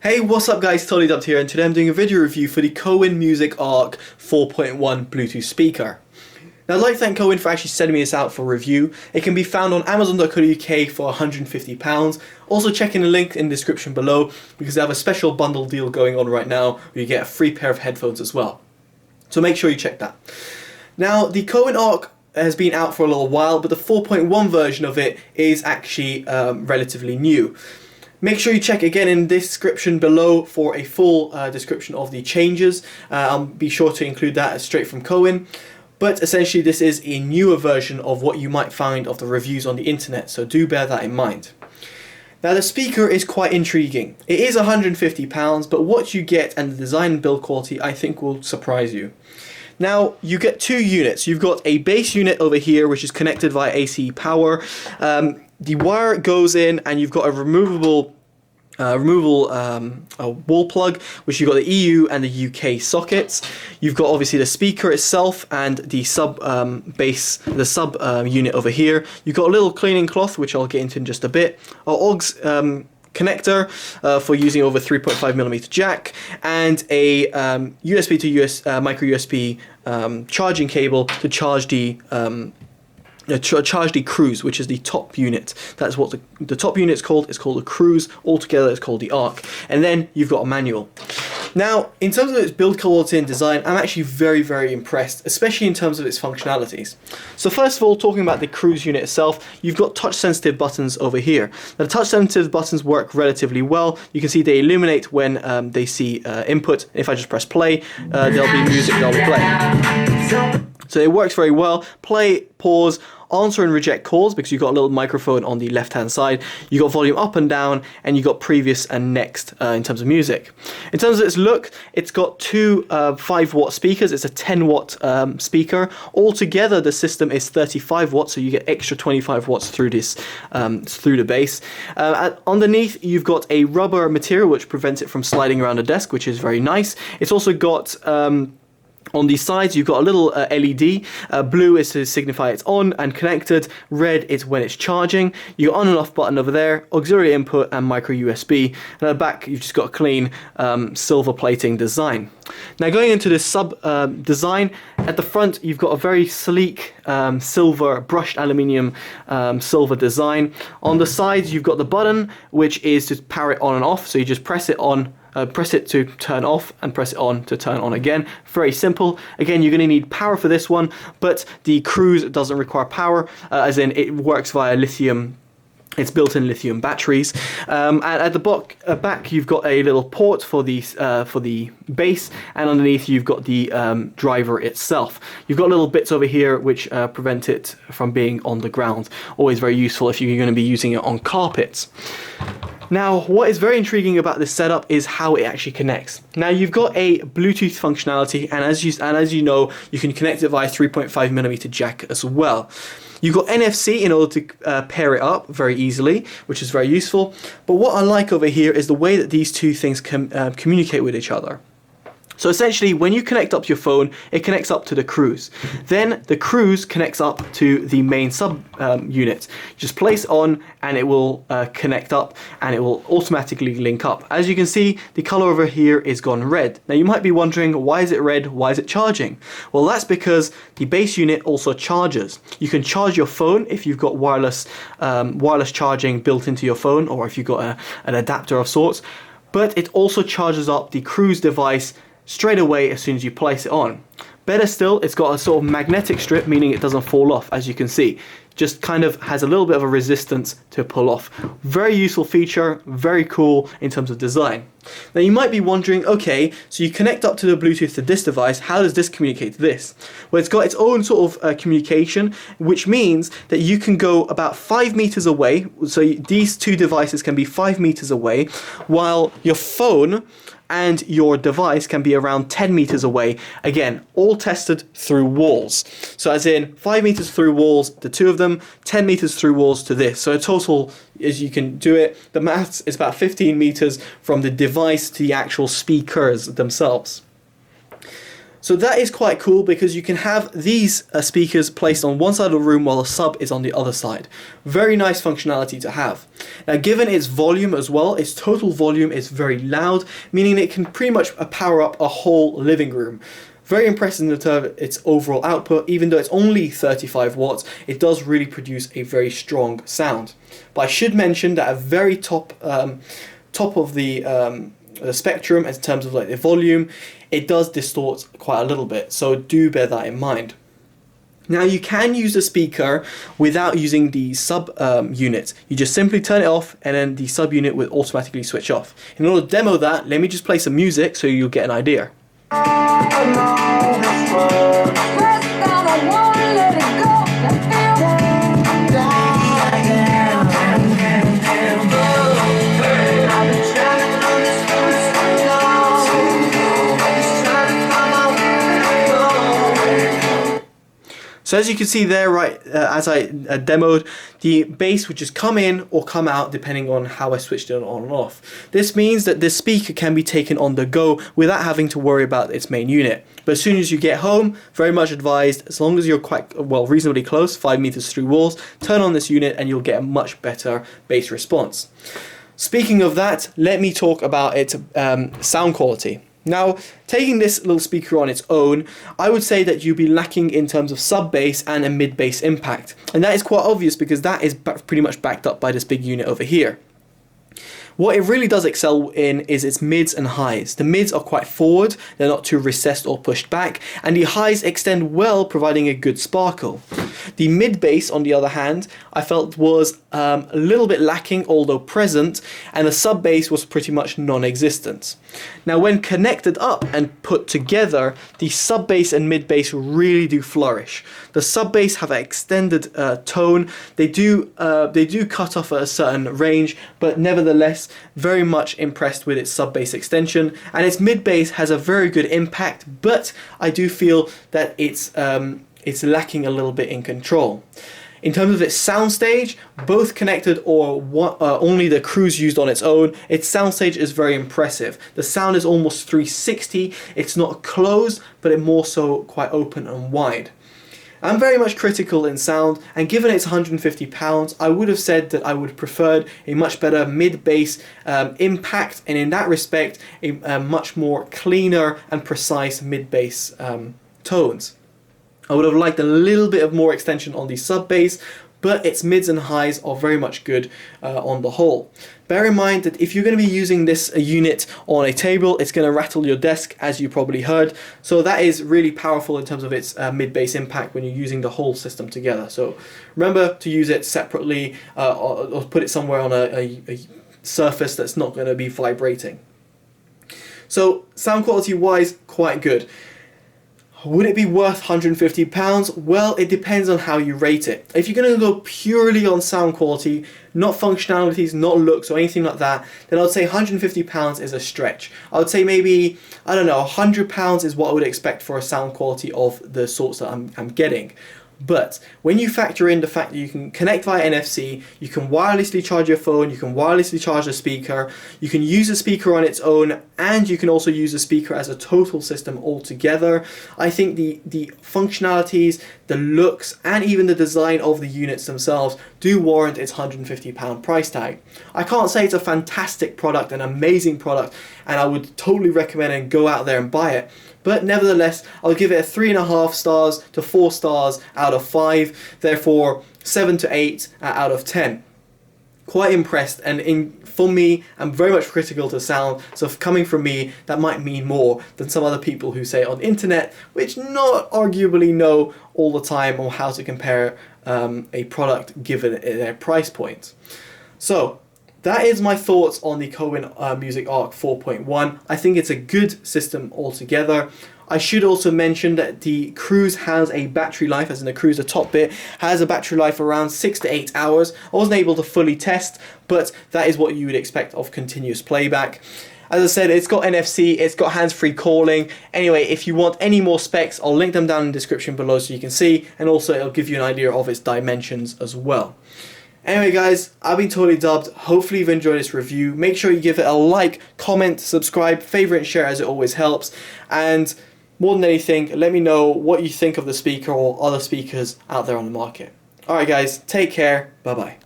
Hey, what's up guys, Totallydubbed here, and today I'm doing a video review for the Cowin Music ARK 4.1 Bluetooth speaker. Now I'd like to thank Cowin for actually sending me this out for review. It can be found on Amazon.co.uk for £150. Also check in the link in the description below because they have a special bundle deal going on right now where you get a free pair of headphones as well. So make sure you check that. Now the Cowin ARK has been out for a little while, but the 4.1 version of it is actually relatively new. Make sure you check again in the description below for a full description of the changes. I'll be sure to include that straight from Cowin. But essentially this is a newer version of what you might find of the reviews on the internet, so do bear that in mind. Now the speaker is quite intriguing. It is £150, but what you get and the design and build quality I think will surprise you. Now you get two units. You've got a bass unit over here which is connected via AC power. The wire goes in and you've got a removable wall plug, which you've got the EU and the UK sockets. You've got obviously the speaker itself and the sub unit over here. You've got a little cleaning cloth, which I'll get into in just a bit. AUX connector for using over 3.5mm jack, and a USB to micro USB charging cable to charge the Cruise, which is the top unit. That's what the top unit's called. It's called the Cruise. Altogether it's called the ARK. And then you've got a manual. Now, in terms of its build quality and design, I'm actually very impressed, especially in terms of its functionalities. So first of all, talking about the Cruise unit itself, you've got touch sensitive buttons over here. Now the touch sensitive buttons work relatively well. You can see they illuminate when they see input. If I just press play, there'll be music that will play. So it works very well. Play, pause, answer and reject calls because you've got a little microphone on the left hand side. You've got volume up and down, and you've got previous and next in terms of music. In terms of its look, it's got two 5-watt speakers. It's a 10-watt speaker. Altogether the system is 35 watts, so you get extra 25 watts through this through the bass. Underneath you've got a rubber material which prevents it from sliding around the desk, which is very nice. It's also got on the sides you've got a little LED. Blue is to signify it's on and connected. Red is when it's charging. Your on and off button over there, auxiliary input and micro USB. And at the back you've just got a clean silver plating design. Now going into this sub design, at the front you've got a very sleek silver brushed aluminium silver design. On the sides you've got the button which is to power it on and off, so you just press it on. Press it to turn off and press it on to turn on again. Very simple. Again, you're going to need power for this one, but the Cruise doesn't require power, as in it works via lithium. It's built in lithium batteries. And at the back, you've got a little port for the bass, and underneath you've got the driver itself. You've got little bits over here which prevent it from being on the ground. Always very useful if you're going to be using it on carpets. Now, what is very intriguing about this setup is how it actually connects. Now, you've got a Bluetooth functionality, and as you know, you can connect it via 3.5mm jack as well. You've got NFC in order to pair it up very easily, which is very useful. But what I like over here is the way that these two things can communicate with each other. So essentially, when you connect up your phone, it connects up to the Cruise. Then the Cruise connects up to the main sub unit. Just place on and it will connect up and it will automatically link up. As you can see, the color over here is gone red. Now you might be wondering, why is it red? Why is it charging? Well, that's because the base unit also charges. You can charge your phone if you've got wireless charging built into your phone, or if you've got an adapter of sorts. But it also charges up the Cruise device straight away as soon as you place it on. Better still, it's got a sort of magnetic strip, meaning it doesn't fall off, as you can see. Just kind of has a little bit of a resistance to pull off. Very useful feature, very cool in terms of design. Now you might be wondering, okay, so you connect up to the Bluetooth to this device, how does this communicate to this? Well, it's got its own sort of communication, which means that you can go about 5 meters away, so these two devices can be 5 meters away, while your phone and your device can be around 10 meters away. Again, all tested through walls. So as in 5 meters through walls, the two of them, 10 meters through walls to this. So a total, as you can do it, the maths is about 15 meters from the device to the actual speakers themselves. So that is quite cool because you can have these speakers placed on one side of the room while the sub is on the other side. Very nice functionality to have. Now given its volume as well, its total volume is very loud, meaning it can pretty much power up a whole living room. Very impressive in terms of its overall output. Even though it's only 35 watts, it does really produce a very strong sound. But I should mention that at very top of the spectrum in terms of like the volume, it does distort quite a little bit, so do bear that in mind. Now you can use the speaker without using the sub unit. You just simply turn it off and then the sub unit will automatically switch off. In order to demo that, let me just play some music so you'll get an idea. So as you can see there, right, as I demoed, the bass would just come in or come out depending on how I switched it on and off. This means that this speaker can be taken on the go without having to worry about its main unit. But as soon as you get home, very much advised, as long as you're quite, well, reasonably close, 5 meters through walls, turn on this unit and you'll get a much better bass response. Speaking of that, let me talk about its sound quality. Now, taking this little speaker on its own, I would say that you'd be lacking in terms of sub bass and a mid bass impact. And that is quite obvious because that is pretty much backed up by this big unit over here. What it really does excel in is its mids and highs. The mids are quite forward, they're not too recessed or pushed back, and the highs extend well, providing a good sparkle. The mid bass, on the other hand, I felt was a little bit lacking, although present, and the sub bass was pretty much non-existent. Now when connected up and put together, the sub bass and mid bass really do flourish. The sub bass have an extended tone. They do cut off at a certain range, but nevertheless very much impressed with its sub bass extension, and its mid bass has a very good impact, but I do feel that it's lacking a little bit in control. In terms of its soundstage, both connected or only the Cruise used on its own, its soundstage is very impressive. The sound is almost 360. It's not closed, but it more so quite open and wide. I'm very much critical in sound, and given it's £150, I would have said that I would have preferred a much better mid-bass impact, and in that respect, a much more cleaner and precise mid-bass tones. I would have liked a little bit of more extension on the sub-bass, but its mids and highs are very much good on the whole. Bear in mind that if you're going to be using this unit on a table, it's going to rattle your desk, as you probably heard. So that is really powerful in terms of its mid-bass impact when you're using the whole system together. So remember to use it separately or put it somewhere on a surface that's not going to be vibrating. So sound quality wise, quite good. Would it be worth £150? Well, it depends on how you rate it. If you're going to go purely on sound quality, not functionalities, not looks or anything like that, then I would say £150 is a stretch. I would say maybe, I don't know, £100 is what I would expect for a sound quality of the sorts that I'm getting. But when you factor in the fact that you can connect via NFC, you can wirelessly charge your phone, you can wirelessly charge the speaker, you can use the speaker on its own, and you can also use the speaker as a total system altogether, I think the functionalities, the looks, and even the design of the units themselves do warrant its £150 price tag. I can't say it's a fantastic product, an amazing product, and I would totally recommend and go out there and buy it. But nevertheless, I'll give it a 3.5 stars to 4 stars out of 5, therefore 7 to 8 out of 10. Quite impressed, and for me, I'm very much critical to sound, so coming from me, that might mean more than some other people who say on the internet, which not arguably know all the time on how to compare a product given their price point. So, that is my thoughts on the Cowin Music ARK 4.1. I think it's a good system altogether. I should also mention that the Cruise has a battery life, as in the Cruise, the top bit, has a battery life around 6 to 8 hours. I wasn't able to fully test, but that is what you would expect of continuous playback. As I said, it's got NFC, it's got hands-free calling. Anyway, if you want any more specs, I'll link them down in the description below so you can see, and also it'll give you an idea of its dimensions as well. Anyway guys, I've been Totally Dubbed. Hopefully you've enjoyed this review. Make sure you give it a like, comment, subscribe, favorite and share, as it always helps. And more than anything, let me know what you think of the speaker or other speakers out there on the market. Alright guys, take care, bye bye.